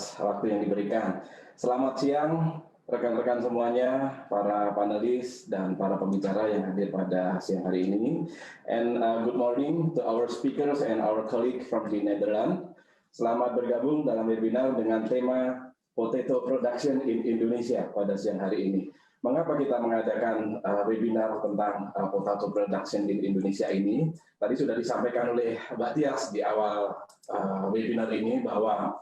atas waktu yang diberikan. Selamat siang rekan-rekan semuanya, para panelis dan para pembicara yang hadir pada siang hari ini. And good morning to our speakers and our colleague from the Netherlands. Selamat bergabung dalam webinar dengan tema Potato Production in Indonesia pada siang hari ini. Mengapa kita mengadakan webinar tentang potato production in Indonesia ini? Tadi sudah disampaikan oleh Mbak Tias di awal webinar ini bahwa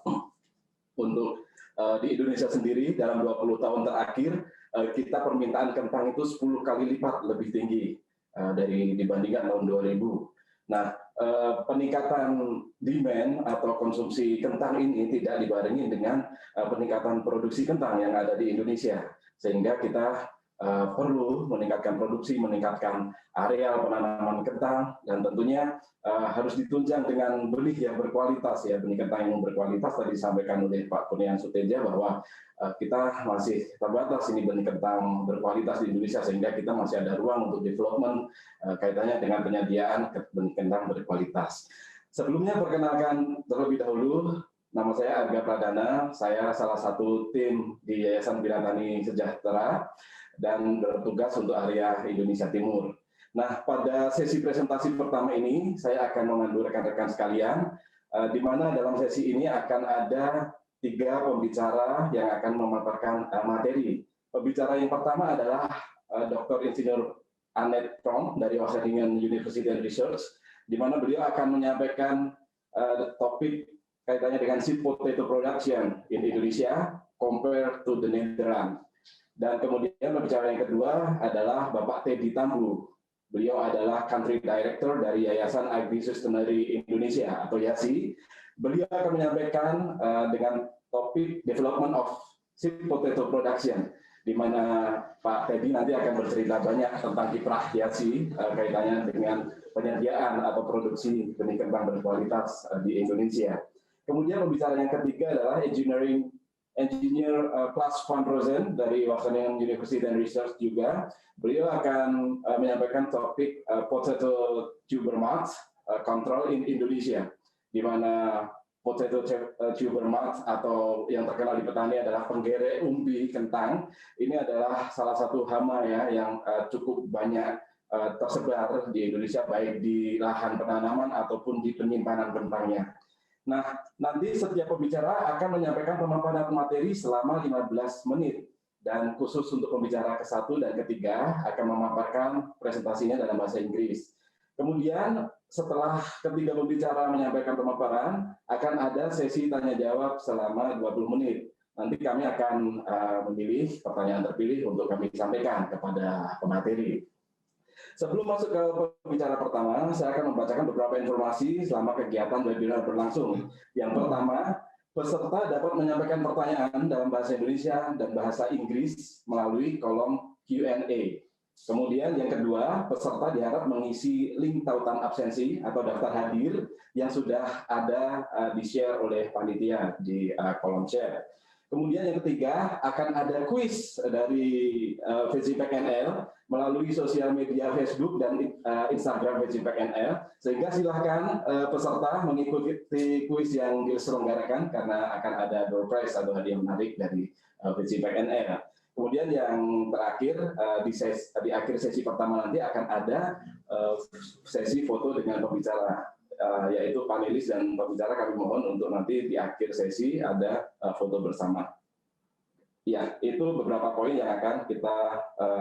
untuk di Indonesia sendiri dalam 20 tahun terakhir kita permintaan kentang itu 10 kali lipat lebih tinggi dibandingkan tahun 2000. Nah, peningkatan demand atau konsumsi kentang ini tidak dibarengi dengan peningkatan produksi kentang yang ada di Indonesia. Sehingga kita perlu meningkatkan produksi, meningkatkan areal penanaman kentang, dan tentunya harus ditunjang dengan benih yang berkualitas, ya, benih kentang yang berkualitas. Tadi disampaikan oleh Pak Kurniawan Suteja bahwa kita masih terbatas ini benih kentang berkualitas di Indonesia, sehingga kita masih ada ruang untuk development kaitannya dengan penyediaan benih kentang berkualitas. Sebelumnya perkenalkan terlebih dahulu, nama saya Arga Pradana, saya salah satu tim di Yayasan Bina Tani Sejahtera dan bertugas untuk area Indonesia Timur. Nah, pada sesi presentasi pertama ini, saya akan memandu rekan-rekan sekalian, di mana dalam sesi ini akan ada 3 pembicara yang akan memaparkan materi. Pembicara yang pertama adalah Dr. Insinyur Annette Pronk dari Wageningen University and Research, di mana beliau akan menyampaikan topik kaitannya dengan seed potato production in Indonesia compared to the Netherlands. Dan kemudian pembicara yang kedua adalah Bapak Teddy Tambu. Beliau adalah Country Director dari Yayasan Agri Sustainability Indonesia atau YASI. Beliau akan menyampaikan dengan topik Development of Seed Potato Production, di mana Pak Teddy nanti akan bercerita banyak tentang kiprah YASI kaitannya dengan penyediaan atau produksi benih kentang berkualitas di Indonesia. Kemudian pembicara yang ketiga adalah Engineer Klaas van Rozen dari Wageningen University and Research juga. Beliau akan menyampaikan topik potato tuber moth control in Indonesia, di mana potato tuber moth atau yang terkenal di petani adalah penggere umbi kentang. Ini adalah salah satu hama ya yang cukup banyak tersebar di Indonesia, baik di lahan penanaman ataupun di penyimpanan kentangnya. Nah, nanti setiap pembicara akan menyampaikan pemaparan materi selama 15 menit. Dan khusus untuk pembicara ke-1 dan ke-3 akan memaparkan presentasinya dalam bahasa Inggris. Kemudian setelah ketiga pembicara menyampaikan pemaparan, akan ada sesi tanya-jawab selama 20 menit. Nanti kami akan memilih pertanyaan terpilih untuk kami sampaikan kepada pemateri. Sebelum masuk ke pembicara pertama, saya akan membacakan beberapa informasi selama kegiatan webinar berlangsung. Yang pertama, peserta dapat menyampaikan pertanyaan dalam bahasa Indonesia dan bahasa Inggris melalui kolom Q&A. Kemudian yang kedua, peserta diharap mengisi link tautan absensi atau daftar hadir yang sudah ada di-share oleh panitia di kolom chat. Kemudian yang ketiga, akan ada kuis dari VCPAC NL melalui sosial media Facebook dan Instagram VCPAC NL, sehingga silahkan peserta mengikuti kuis yang diselenggarakan karena akan ada door prize atau hadiah menarik dari VCPAC NL. Kemudian yang terakhir, di akhir sesi pertama nanti akan ada sesi foto dengan pembicara, yaitu panelis dan pembicara. Kami mohon untuk nanti di akhir sesi ada foto bersama. Ya, itu beberapa poin yang akan kita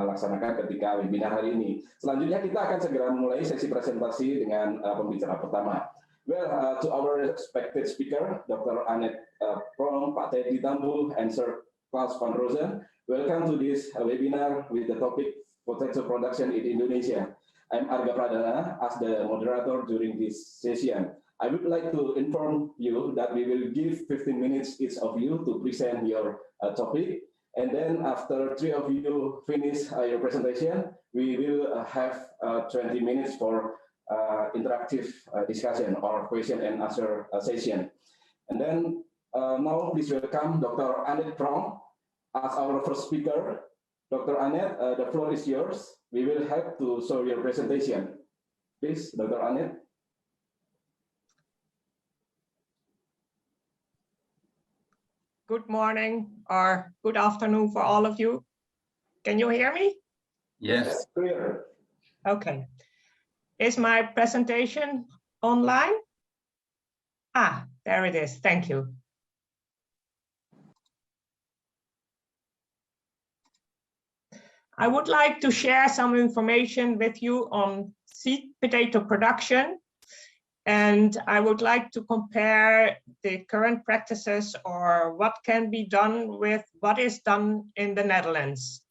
laksanakan ketika webinar hari ini. Selanjutnya kita akan segera mulai sesi presentasi dengan pembicara pertama. Well, to our respected speaker, Dr. Annette Pronk, Pak Teddy Tambu, and Sir Klaas van Rozen, welcome to this webinar with the topic Potato Production in Indonesia. I'm Arga Pradana as the moderator during this session. I would like to inform you that we will give 15 minutes each of you to present your topic, and then after 3 of you finish your presentation, we will have 20 minutes for interactive discussion or question and answer session. And then now please welcome Dr. Annette Pronk as our first speaker. Dr. Annette, the floor is yours. We will have to show your presentation. Please, Dr. Annette. Good morning or good afternoon for all of you. Can you hear me? Yes. Clear. Okay. Is my presentation online? Ah, there it is. Thank you. I would like to share some information with you on seed potato production. And I would like to compare the current practices or what can be done with what is done in the Netherlands.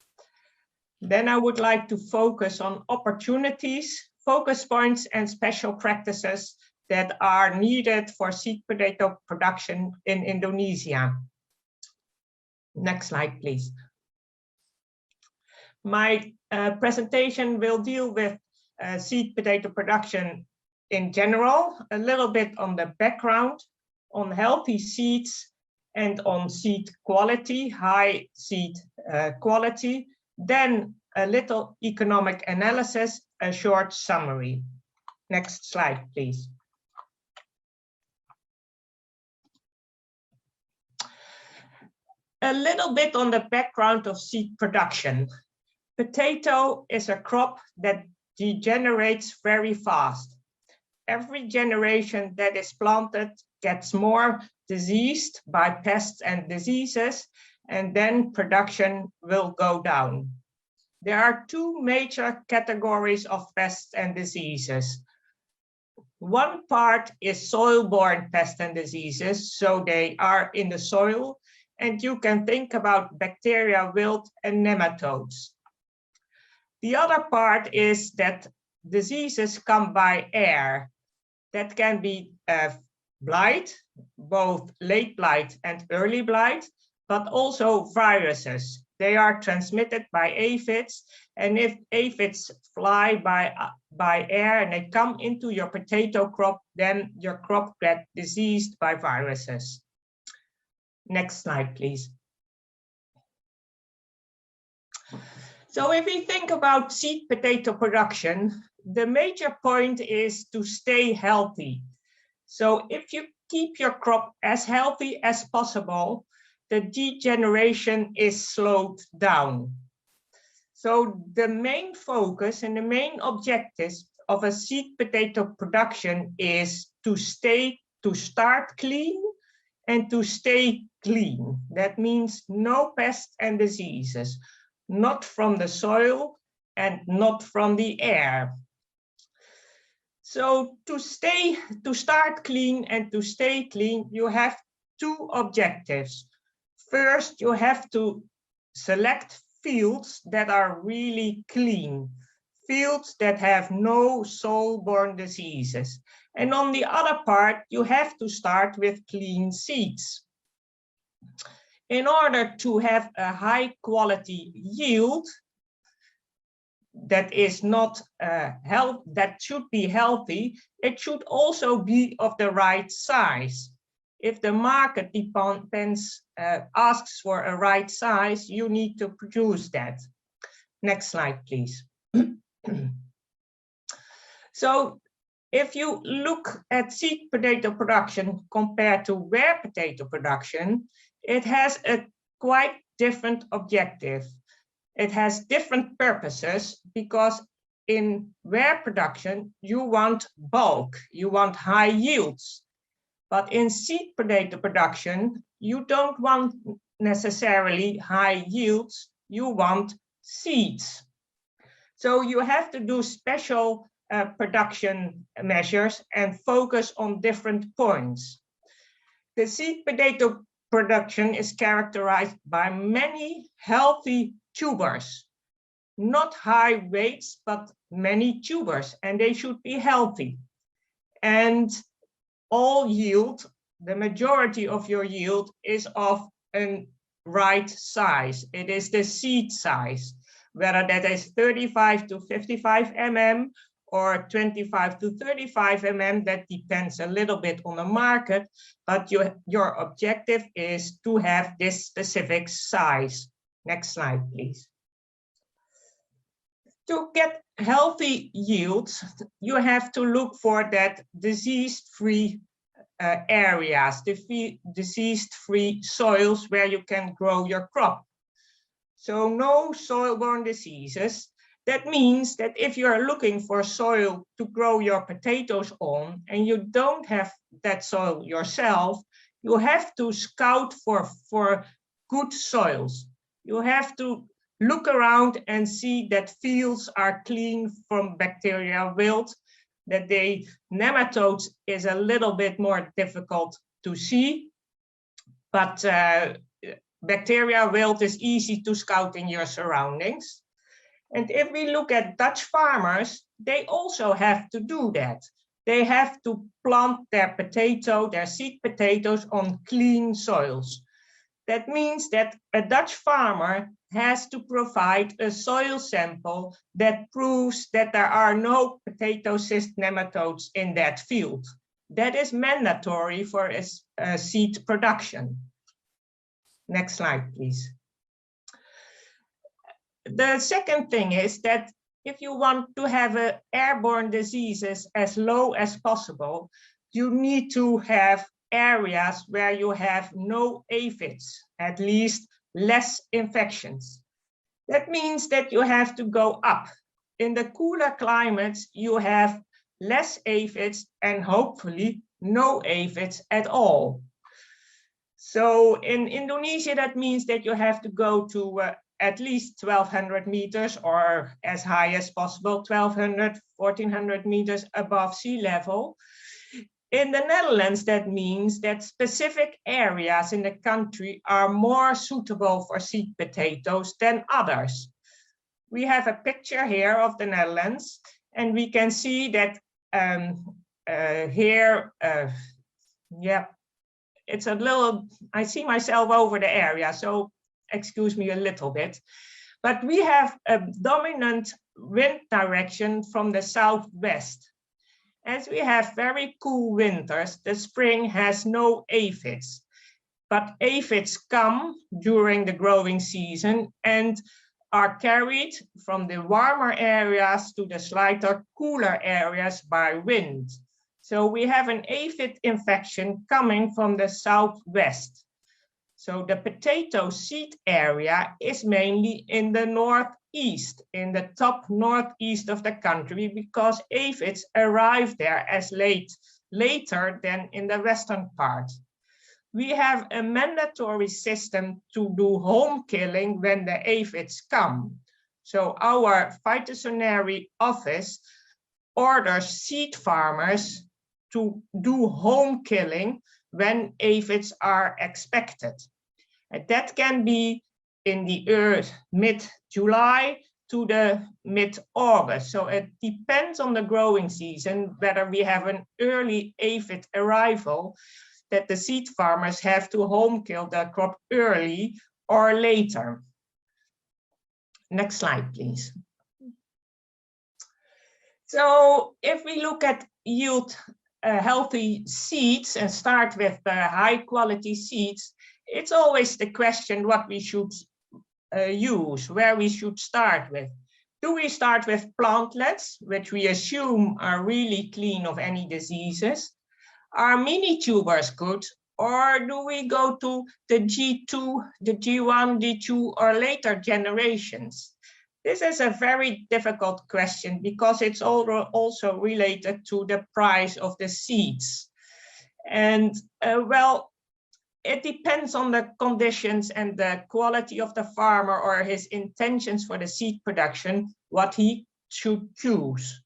Then I would like to focus on opportunities, focus points, and special practices that are needed for seed potato production in Indonesia. Next slide, please. My presentation will deal with seed potato production in general, a little bit on the background, on healthy seeds, and on seed quality, high seed quality, then a little economic analysis, a short summary. Next slide, please. A little bit on the background of seed production. Potato is a crop that degenerates very fast. Every generation that is planted gets more diseased by pests and diseases, and then production will go down. There are two major categories of pests and diseases. One part is soil-borne pests and diseases, so they are in the soil, and you can think about bacteria, wilt, and nematodes. The other part is that diseases come by air. That can be blight, both late blight and early blight, but also viruses. They are transmitted by aphids, and if aphids fly by air and they come into your potato crop, then your crop gets diseased by viruses. Next slide, please. So if we think about seed potato production, the major point is to stay healthy. So if you keep your crop as healthy as possible, the degeneration is slowed down. So the main focus and the main objectives of a seed potato production is to start clean and to stay clean. That means no pests and diseases, not from the soil and not from the air. So to start clean and to stay clean, you have two objectives. First, you have to select fields that are really clean, fields that have no soil-borne diseases. And on the other part, you have to start with clean seeds. In order to have a high quality yield, that is not that should be healthy, it should also be of the right size. If the market asks for a right size, you need to produce that. Next slide, please. So if you look at seed potato production compared to ware potato production, it has a quite different objective. It has different purposes because in ware production, you want bulk, you want high yields. But in seed potato production, you don't want necessarily high yields, you want seeds. So you have to do special production measures and focus on different points. The seed potato production is characterized by many healthy tubers, not high weights, but many tubers, and they should be healthy. And all yield, the majority of your yield is of a right size. It is the seed size, whether that is 35 to 55 mm or 25 to 35 mm, that depends a little bit on the market, but your objective is to have this specific size. Next slide, please. To get healthy yields, you have to look for that disease-free areas, disease-free soils where you can grow your crop. So no soil-borne diseases. That means that if you are looking for soil to grow your potatoes on and you don't have that soil yourself, you have to scout for good soils. You have to look around and see that fields are clean from bacterial wilt, that nematodes is a little bit more difficult to see, but bacterial wilt is easy to scout in your surroundings. And if we look at Dutch farmers, they also have to do that. They have to plant their seed potatoes on clean soils. That means that a Dutch farmer has to provide a soil sample that proves that there are no potato cyst nematodes in that field. That is mandatory for a seed production. Next slide, please. The second thing is that if you want to have airborne diseases as low as possible, you need to have areas where you have no aphids, at least less infections. That means that you have to go up. In the cooler climates, you have less aphids and hopefully no aphids at all. So in Indonesia, that means that you have to go to at least 1,200 meters or as high as possible, 1,200, 1,400 meters above sea level. In the Netherlands, that means that specific areas in the country are more suitable for seed potatoes than others. We have a picture here of the Netherlands, and we can see that here, it's a little, I see myself over the area, so excuse me a little bit. But we have a dominant wind direction from the southwest. As we have very cool winters, the spring has no aphids. But aphids come during the growing season and are carried from the warmer areas to the slightly cooler areas by wind. So we have an aphid infection coming from the southwest. So the potato seed area is mainly in the northeast, in the top northeast of the country, because aphids arrive there as later than in the western part. We have a mandatory system to do home killing when the aphids come. So our phytosanitary office orders seed farmers to do home killing when aphids are expected. And that can be in the mid-July to the mid-August. So it depends on the growing season whether we have an early aphid arrival that the seed farmers have to home kill their crop early or later. Next slide, please. So if we look at yield healthy seeds and start with the high quality seeds, it's always the question what we should use, where we should start with. Do we start with plantlets, which we assume are really clean of any diseases? Are mini tubers good? Or do we go to the G2, the G1, G2, or later generations? This is a very difficult question because it's also related to the price of the seeds. And well, it depends on the conditions and the quality of the farmer or his intentions for the seed production, what he should choose.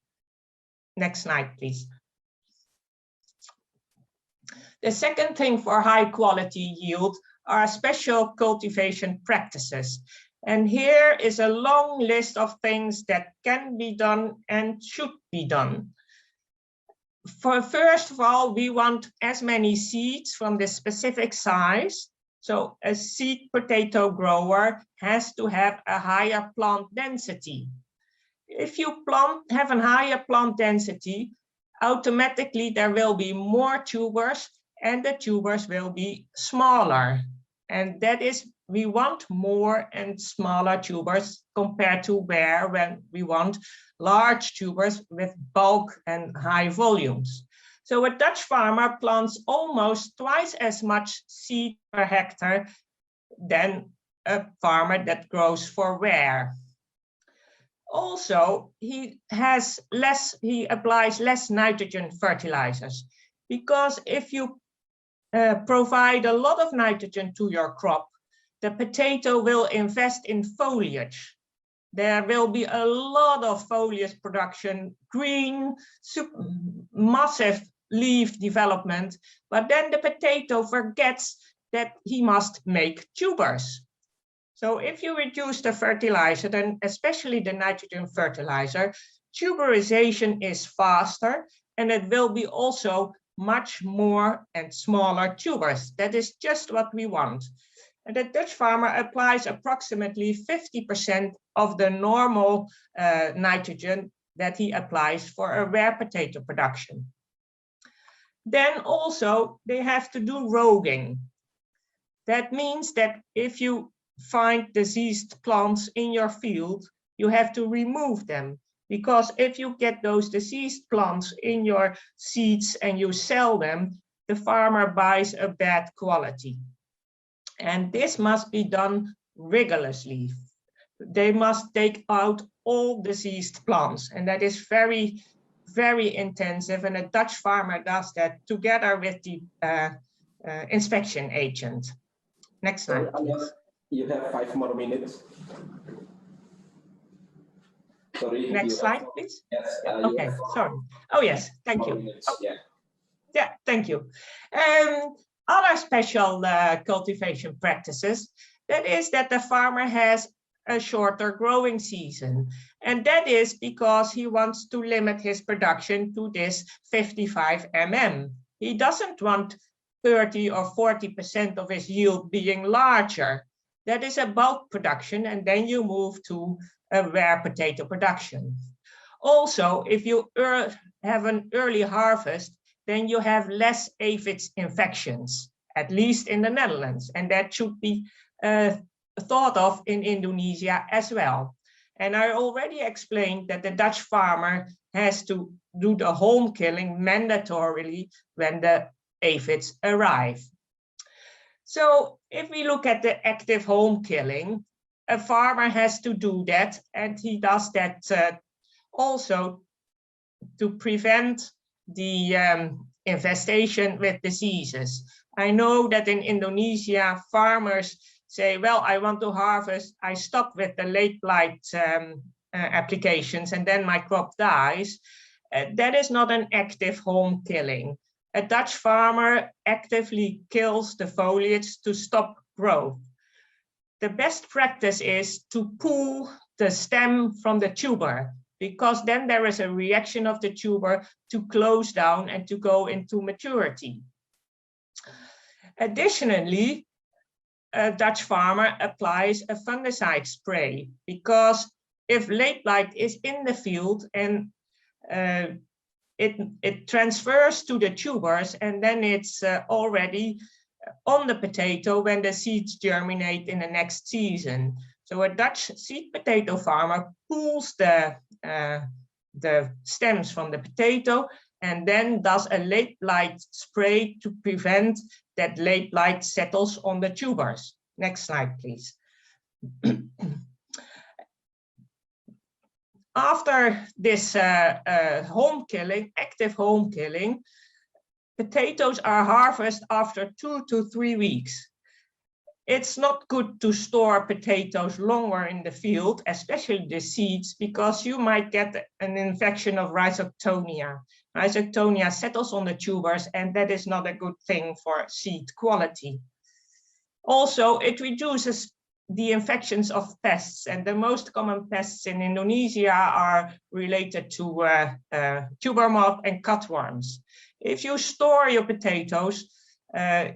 Next slide, please. The second thing for high quality yield are special cultivation practices. And here is a long list of things that can be done and should be done. First of all, we want as many seeds from the specific size. So a seed potato grower has to have a higher plant density. If you have a higher plant density, automatically there will be more tubers and the tubers will be smaller. And that is, we want more and smaller tubers compared to when we want large tubers with bulk and high volumes. So a Dutch farmer plants almost twice as much seed per hectare than a farmer that grows for ware. Also, he applies less nitrogen fertilizers, because if you provide a lot of nitrogen to your crop, the potato will invest in foliage. There will be a lot of foliage production, green, massive leaf development, but then the potato forgets that he must make tubers. So if you reduce the fertilizer, then especially the nitrogen fertilizer, tuberization is faster, and it will be also much more and smaller tubers. That is just what we want. And the Dutch farmer applies approximately 50% of the normal nitrogen that he applies for a rare potato production. Then also they have to do roguing. That means that if you find diseased plants in your field, you have to remove them, because if you get those diseased plants in your seeds and you sell them, the farmer buys a bad quality. And this must be done rigorously. They must take out all diseased plants, and that is very, very intensive. And a Dutch farmer does that together with the inspection agent. Next slide, please. You have 5 more minutes. Sorry. Next slide, please. Yes. Okay, sorry. Oh, yes, thank you. Oh, yeah, thank you. Other special cultivation practices, that is that the farmer has a shorter growing season. And that is because he wants to limit his production to this 55 mm. He doesn't want 30 or 40% of his yield being larger. That is a bulk production, and then you move to a rare potato production. Also, if you have an early harvest, then you have less aphids infections, at least in the Netherlands, and that should be thought of in Indonesia as well. And I already explained that the Dutch farmer has to do the home killing mandatorily when the aphids arrive. So if we look at the active home killing, a farmer has to do that, and he does that also to prevent the infestation with diseases. I know that in Indonesia, farmers say, well, I want to harvest, I stop with the late blight applications, and then my crop dies. That is not an active home killing. A Dutch farmer actively kills the foliage to stop growth. The best practice is to pull the stem from the tuber, because then there is a reaction of the tuber to close down and to go into maturity. Additionally, a Dutch farmer applies a fungicide spray, because if late blight is in the field and it transfers to the tubers, and then it's already on the potato when the seeds germinate in the next season. So a Dutch seed potato farmer pulls the stems from the potato and then does a late blight spray to prevent that late blight settles on the tubers. Next slide, please. After this home killing, active home killing, potatoes are harvested after 2 to 3 weeks. It's not good to store potatoes longer in the field, especially the seeds, because you might get an infection of rhizoctonia. Rhizoctonia settles on the tubers, and that is not a good thing for seed quality. Also, it reduces the infections of pests, and the most common pests in Indonesia are related to tuber moth and cutworms. If you store your potatoes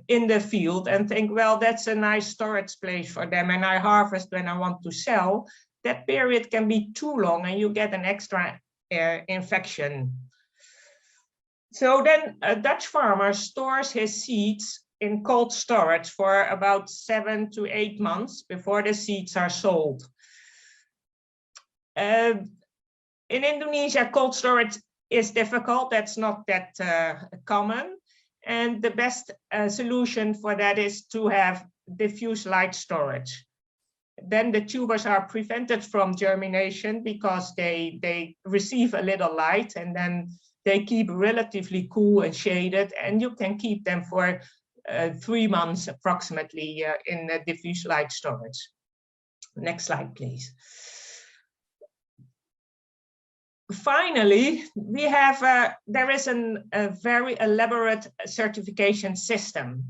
in the field and think, well, that's a nice storage place for them, and I harvest when I want to sell, that period can be too long and you get an extra infection. So then a Dutch farmer stores his seeds in cold storage for about 7 to 8 months before the seeds are sold. In Indonesia, cold storage is difficult. That's not that common. And the best solution for that is to have diffuse light storage. Then the tubers are prevented from germination because they receive a little light, and then they keep relatively cool and shaded, and you can keep them for 3 months approximately in diffuse light storage. Next slide, please. Finally, we have there is a very elaborate certification system.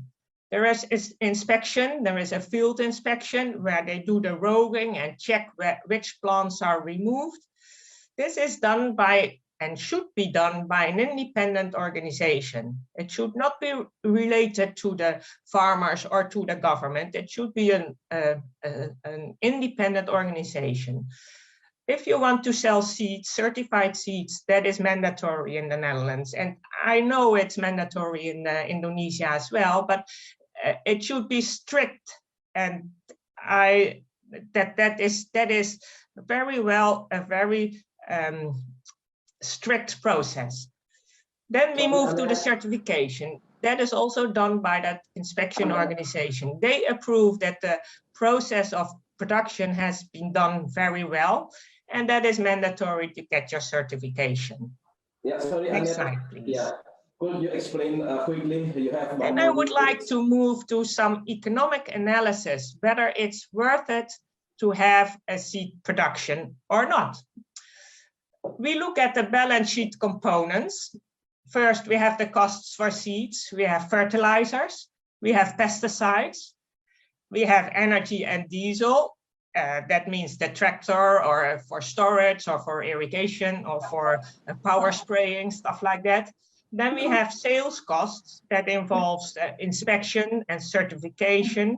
There is inspection, there is a field inspection where they do the roving and check which plants are removed. This is done by and should be done by an independent organization. It should not be related to the farmers or to the government. It should be an independent organization. If you want to sell seeds, certified seeds, that is mandatory in the Netherlands. And I know it's mandatory in Indonesia as well, but it should be strict. And that is very well a very strict process. Then we move to the certification. That is also done by that inspection organization. They approve that the process of production has been done very well, and that is mandatory to get your certification. Yeah, sorry, Next Annette, slide, please. Yeah. Could you explain quickly? You have. And I would like to move to some economic analysis, whether it's worth it to have a seed production or not. We look at the balance sheet components. First, we have the costs for seeds, we have fertilizers, we have pesticides, we have energy and diesel. That means the tractor, or for storage, or for irrigation, or for power spraying, stuff like that. Then we have sales costs that involves inspection and certification,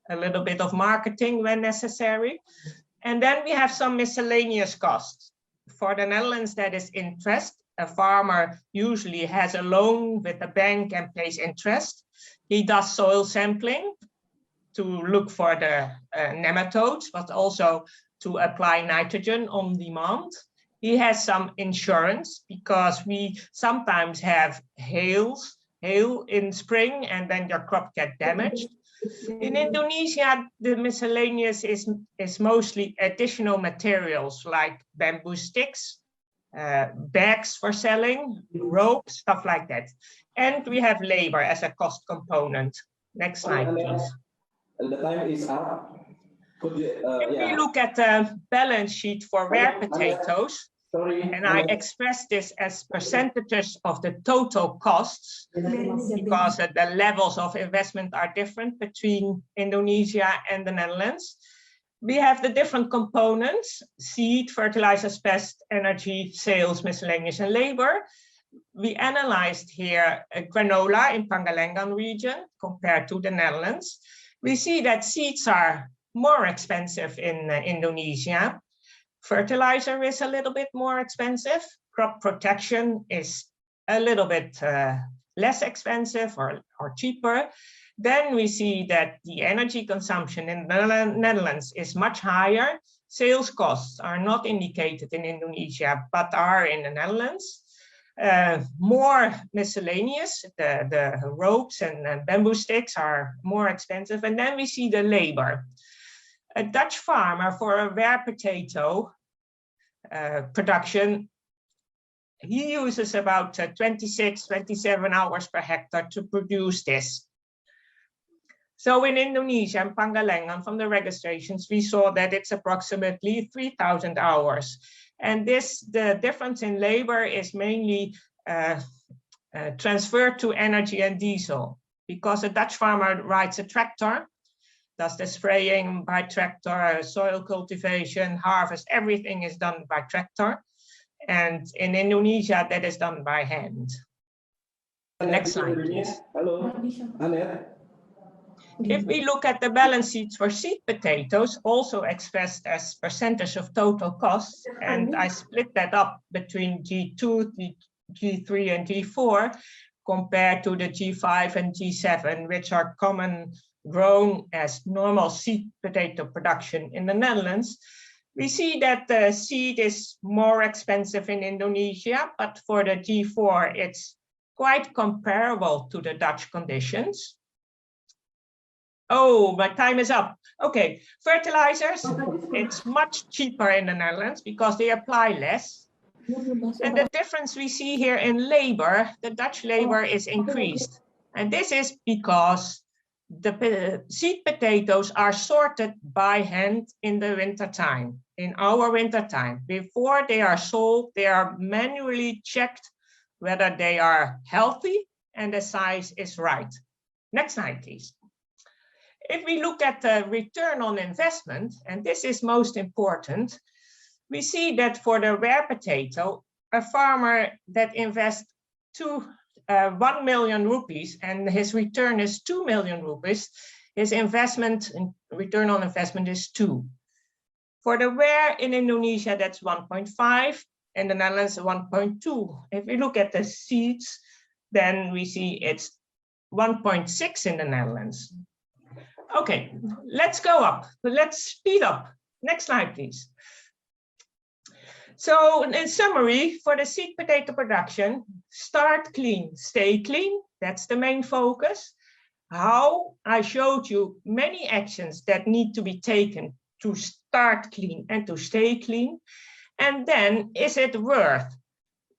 a little bit of marketing when necessary. And then we have some miscellaneous costs. For the Netherlands, that is interest. A farmer usually has a loan with a bank and pays interest. He does soil sampling to look for the nematodes, but also to apply nitrogen on demand. He has some insurance because we sometimes have hail in spring and then your crop gets damaged. In Indonesia, the miscellaneous is mostly additional materials like bamboo sticks, bags for selling, rope, stuff like that. And we have labor as a cost component. Next slide, please. The time is up. If we look at the balance sheet for rare potatoes, and I express this as percentages of the total costs, because the levels of investment are different between Indonesia and the Netherlands. We have the different components: seed, fertilizers, pest, energy, sales, miscellaneous, and labor. We analyzed here granola in Pangalengan region compared to the Netherlands. We see that seeds are more expensive in Indonesia. Fertilizer is a little bit more expensive. Crop protection is a little bit less expensive or cheaper. Then we see that the energy consumption in the Netherlands is much higher. Sales costs are not indicated in Indonesia, but are in the Netherlands. More miscellaneous, the ropes and bamboo sticks are more expensive. And then we see the labor. A Dutch farmer for a rare potato production, he uses about 26, 27 hours per hectare to produce this. So in Indonesia and Pangalengan, from the registrations, we saw that it's approximately 3,000 hours. And the difference in labor is mainly transferred to energy and diesel, because a Dutch farmer rides a tractor, does the spraying by tractor, soil cultivation, harvest, everything is done by tractor. And in Indonesia, that is done by hand. Next slide, please. Hello, Annette. If we look at the balance sheets for seed potatoes, also expressed as percentage of total costs, and I split that up between G2, G3, and G4, compared to the G5 and G7, which are common grown as normal seed potato production in the Netherlands, We see that the seed is more expensive in Indonesia, but for the G4, it's quite comparable to the Dutch conditions. Oh, my time is up. Okay, fertilizers, it's much cheaper in the Netherlands because they apply less. And the difference we see here in labor, the Dutch labor is increased. And this is because the seed potatoes are sorted by hand in the winter time, in our winter time. Before they are sold, they are manually checked whether they are healthy and the size is right. Next slide, please. If we look at the return on investment, and this is most important, we see that for the rare potato, a farmer that invests 1 million rupees and his return is 2 million rupees, his investment in return on investment is 2. For the rare in Indonesia, that's 1.5, in the Netherlands 1.2. If we look at the seeds, then we see it's 1.6 in the Netherlands. Okay, let's go up. Let's speed up. Next slide, please. So in summary, for the seed potato production, start clean, stay clean. That's the main focus. How? I showed you many actions that need to be taken to start clean and to stay clean. And then, is it worth?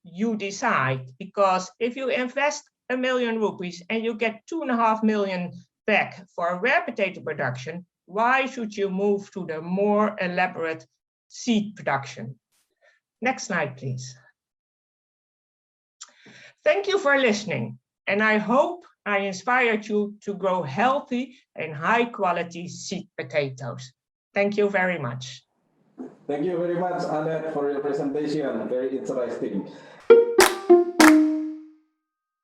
You decide, because if you invest 1 million rupees and you get 2.5 million back for a rare potato production, why should you move to the more elaborate seed production? Next slide, please. Thank you for listening, and I hope I inspired you to grow healthy and high quality seed potatoes. Thank you very much. Thank you very much, Annette, for your presentation. Very interesting.